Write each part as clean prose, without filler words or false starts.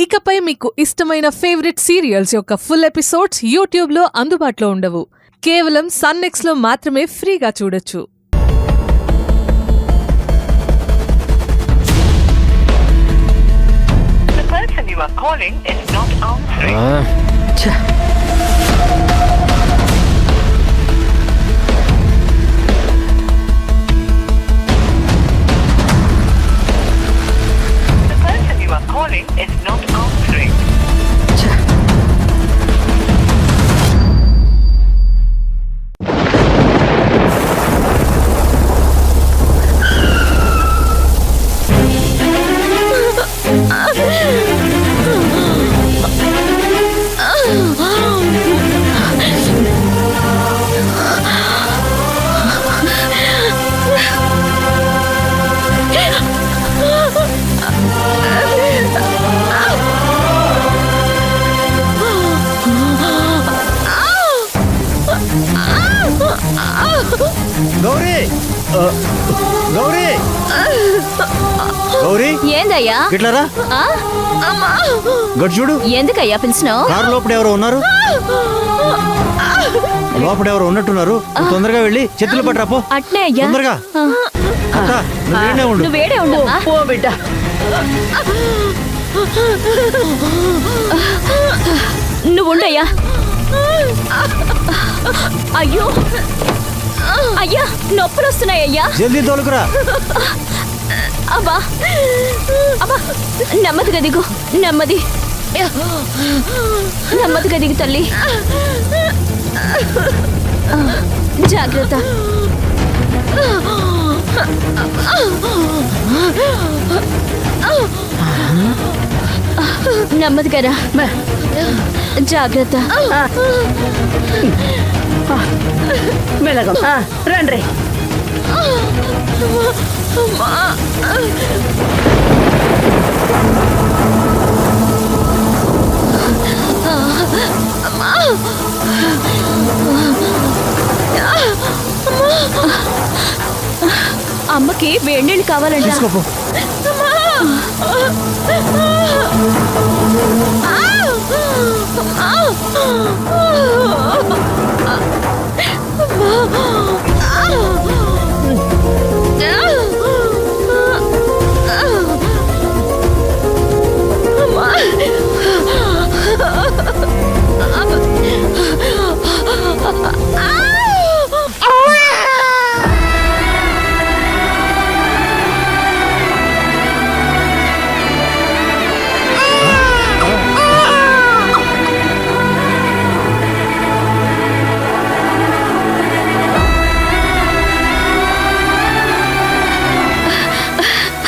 ఇకపై మీకు ఇష్టమైన ఫేవరెట్ సీరియల్స్ యొక్క ఫుల్ ఎపిసోడ్స్ యూట్యూబ్లో అందుబాటులో ఉండవు. కేవలం సన్నెక్స్లో మాత్రమే ఫ్రీగా చూడొచ్చు. The person you are calling is not answering. The person you are calling is not answering. Gauri Gauri Gauri ఏందయ్యా ఇట్లారా గడు చూడు. ఎందుకయ్యా పిలిచినావు? కారు లోపల ఎవరో ఉన్నారు. లోపల ఎవరో ఉన్నట్టున్నారు. తొందరగా వెళ్ళి చేతులు పట్టరా పో. అట్నే అయ్యా. తొందరగా అక్క, నువ్వు ఈడనే ఉండు. నువ్వు వేడే ఉండు పో బిడ్డ. నువ్వు ఉండయ్యా. అయ్యో అయ్యా నొప్పులు వస్తున్నాయ్యా. జల్దీ తోలుకురా. అబ్బా అబ్బా నెమ్మదిగా దిగు. నెమ్మదిగా దిగు తల్లి. జాగ్రత్త. నెమ్మదిగా రా. జాగ్రత్త. మెల్లగా రండి. అమ్మకి వేడినీళ్ళు కావాలంట. తీసుకోపో.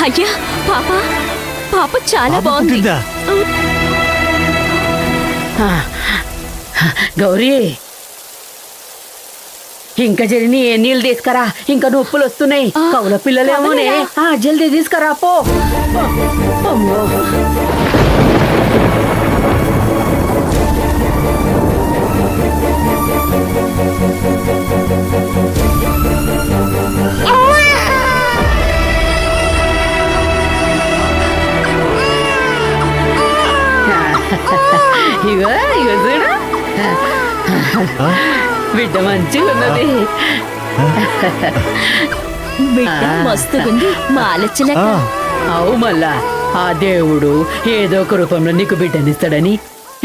అయ్యా పాప చాలా బాగుంది. పుట్టిందా? గౌరీ ఇంకా జరిని నీళ్ళు తీసుకురా. ఇంకా నొప్పులు వస్తున్నాయి. కౌల పిల్లలేమోనే. జల్దీ తీసుకురా పో. అమ్మో. ఇగో చూడు బిడ్డ మంచిగా ఉన్నది. బిడ్డ మస్తుగుంది. మాలచ్చలక. అవు మళ్ళా ఆ దేవుడు ఏదో ఒక రూపంలో నీకు బిడ్డనిస్తాడని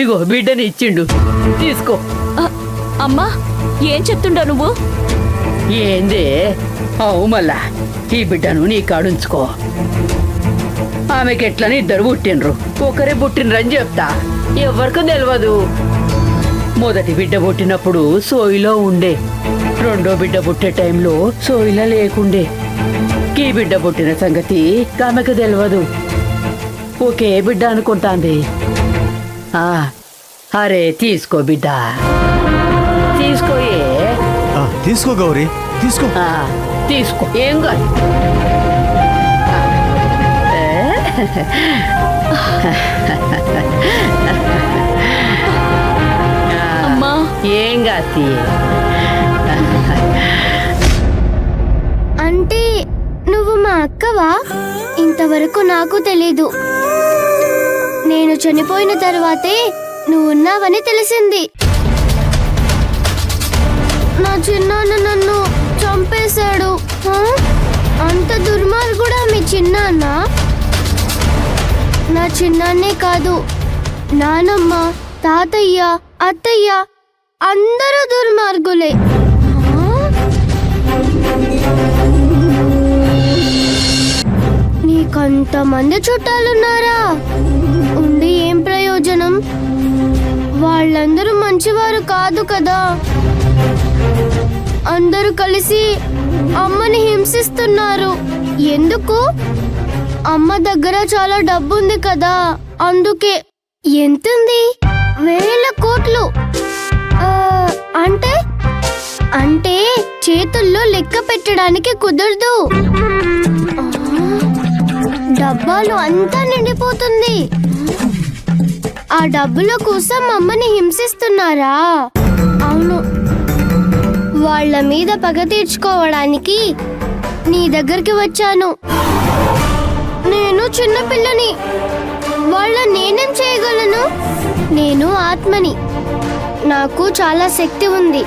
ఇగో బిడ్డని ఇచ్చిండు. తీసుకో. అమ్మా ఏం చెప్తుండవు నువ్వు? ఏందే? అవు మళ్ళా ఈ బిడ్డను నీ కాడుంచుకో. ఆమెకెట్లని ఇద్దరు పుట్టినరు. ఒకరే పుట్టినరని చెప్తా. ఎవరికి తెలియదు. మొదటి బిడ్డ పుట్టినప్పుడు సోయిలో ఉండే. రెండో బిడ్డ పుట్టే టైంలో సోయిలో లేకుండే. ఈ బిడ్డ పుట్టిన సంగతి ఆమెకు తెలియదు. ఒకే బిడ్డ అనుకుంటాంది. అరే తీసుకో బిడ్డ, తీసుకోయే. తీసుకో గౌరీ, తీసుకో. తీసుకో. ఏం కాదు. అమ్మా ఏం కాదు. అంటే నువ్వు మా అక్కవా? ఇంతవరకు నాకు తెలీదు. నేను చనిపోయిన తర్వాతే నువ్వు ఉన్నావని తెలిసింది. నా చిన్నాన్న నన్ను చంపేశాడు. ఆ? అంత దుర్మార్గుడా మీ చిన్నాన్న? నా చిన్నాన్నే కాదు, నానమ్మ, తాతయ్య, అత్తయ్య అందరూ దుర్మార్గులే. ఆ? నీకంతమంది చుట్టాలున్నారా? ఉండి ఏం ప్రయోజనం? వాళ్ళందరూ మంచివారు కాదు కదా. అందరూ కలిసి అమ్మని హింసిస్తున్నారు. ఎందుకు? అమ్మ దగ్గర చాలా డబ్బుంది కదా, అందుకే. ఎంతుంది? 1000 కోట్లు. అంటే అంటే చేతుల్లో లెక్క పెట్టడానికి కుదరదు. డబ్బాలు అంతా నిండిపోతుంది. ఆ డబ్బుల కోసం అమ్మని హింసిస్తున్నారా? అవును, వాళ్ళ మీద పగ తీర్చుకోవడానికి నీ దగ్గరికి వచ్చాను. నేను చిన్నపిల్లని, వాళ్ళ నేనేం చేయగలను? నేను ఆత్మని, నాకు చాలా శక్తి ఉంది.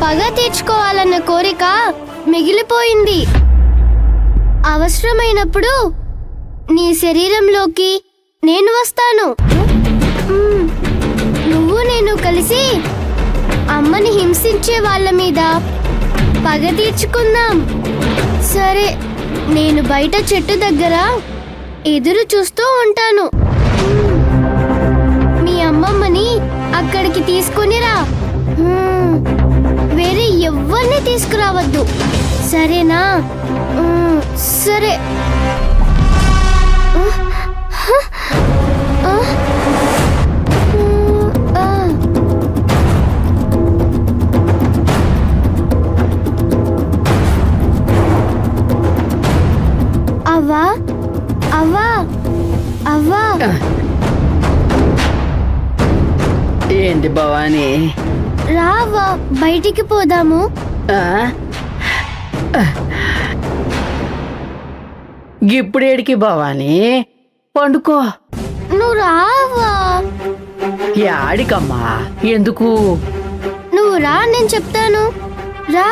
పగ తీర్చుకోవాలన్న కోరిక మిగిలిపోయింది. అవసరమైనప్పుడు నీ శరీరంలోకి నేను వస్తాను. నువ్వు నేను కలిసి అమ్మని హింసించే వాళ్ళ మీద పగ తీర్చుకుందాం. సరే, నేను బయట చెట్టు దగ్గర ఎదురు చూస్తూ ఉంటాను. మీ అమ్మమ్మని అక్కడికి తీసుకునిరా. వేరే ఎవ్వరిని తీసుకురావద్దు, సరేనా? సరే. అవ్వా, అవ్వా, అవ్వా. ఏంటి భవానీ? రావా, బయటికి పోదాము. గిప్పుడేడికి భవానీ? పండుకో. నువ్వు రావా. యాడికమ్మా? ఎందుకు? నువ్వు రా, నేను చెప్తాను. రా.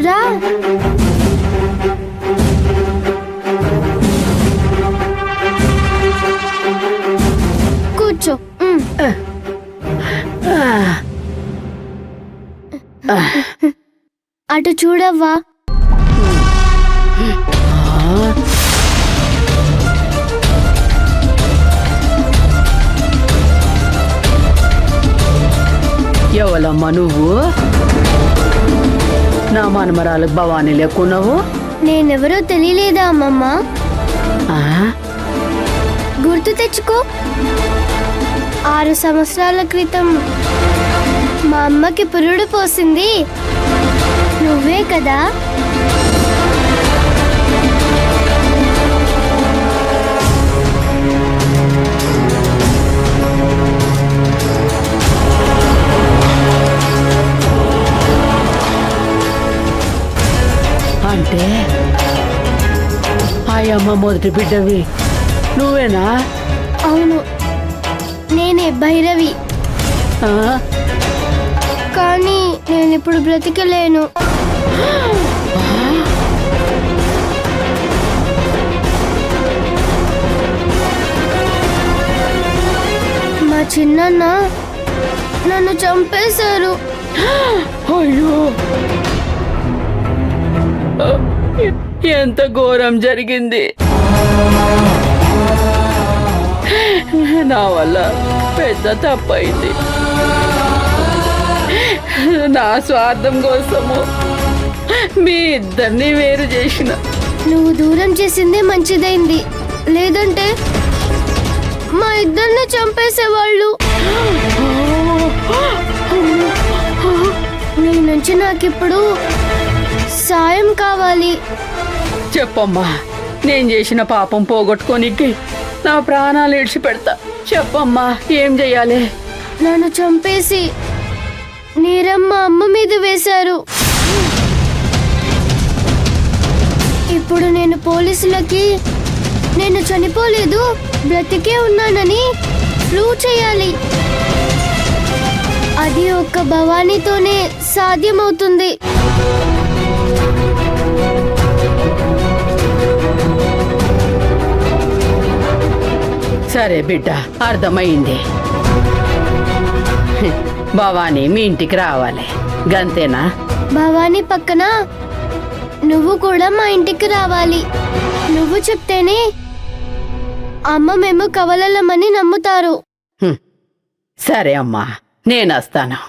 రా. కూర్చో. అటు చూడవ్వా. ఎవలమ్మా నువ్వు? నా మనమరాలకు భవానీ లేకున్నావు? నేనెవరో తెలియలేదా అమ్మమ్మ? ఆ? గుర్తు తెచ్చుకో. 6 సంవత్సరాల క్రితం మా అమ్మకి పురుడు పోసింది నువ్వే కదా? అంటే ఆయమ్మ మొదటి బిడ్డవి నువ్వేనా? అవును, నేనే భైరవి. ఆ? కానీ నేనిప్పుడు బ్రతికలేను. మా చిన్నన్న నన్ను చంపేశారు. అయ్యో, ఎంత ఘోరం జరిగింది. నా వల్ల పెద్ద తప్పైంది. నా స్వార్థం కోసము మీ ఇద్దరిని వేరు చేసిన. నువ్వు దూరం చేసిందే మంచిదైంది, లేదంటే మా ఇద్దరిని చంపేసేవాళ్ళు. నీ నుంచి నాకిప్పుడు సాయం కావాలి. చెప్పమ్మా, నేను చేసిన పాపం పోగొట్టుకోనికి నా ప్రాణాలు ఇడిచిపెడతా. చెప్పమ్మా, ఏం చెయ్యాలి? నన్ను చంపేసి నేరం మా అమ్మ మీద వేశారు. పోలీసులకి నేను చనిపోలేదు, బ్రతికే ఉన్నానని ప్రూవ్ చేయాలి. అది ఒక్క భవానీతోనే సాధ్యమవుతుంది. సరే బిడ్డ, అర్థమైంది. భవానీ మీ ఇంటికి రావాలి, గంతేనా? భవానీ పక్కన నువ్వు కూడా మా ఇంటికి రావాలి. నువ్వు చెప్తేనే అమ్మ మేము కవలలమని నమ్ముతారు. సరే అమ్మా, నేను వస్తాను.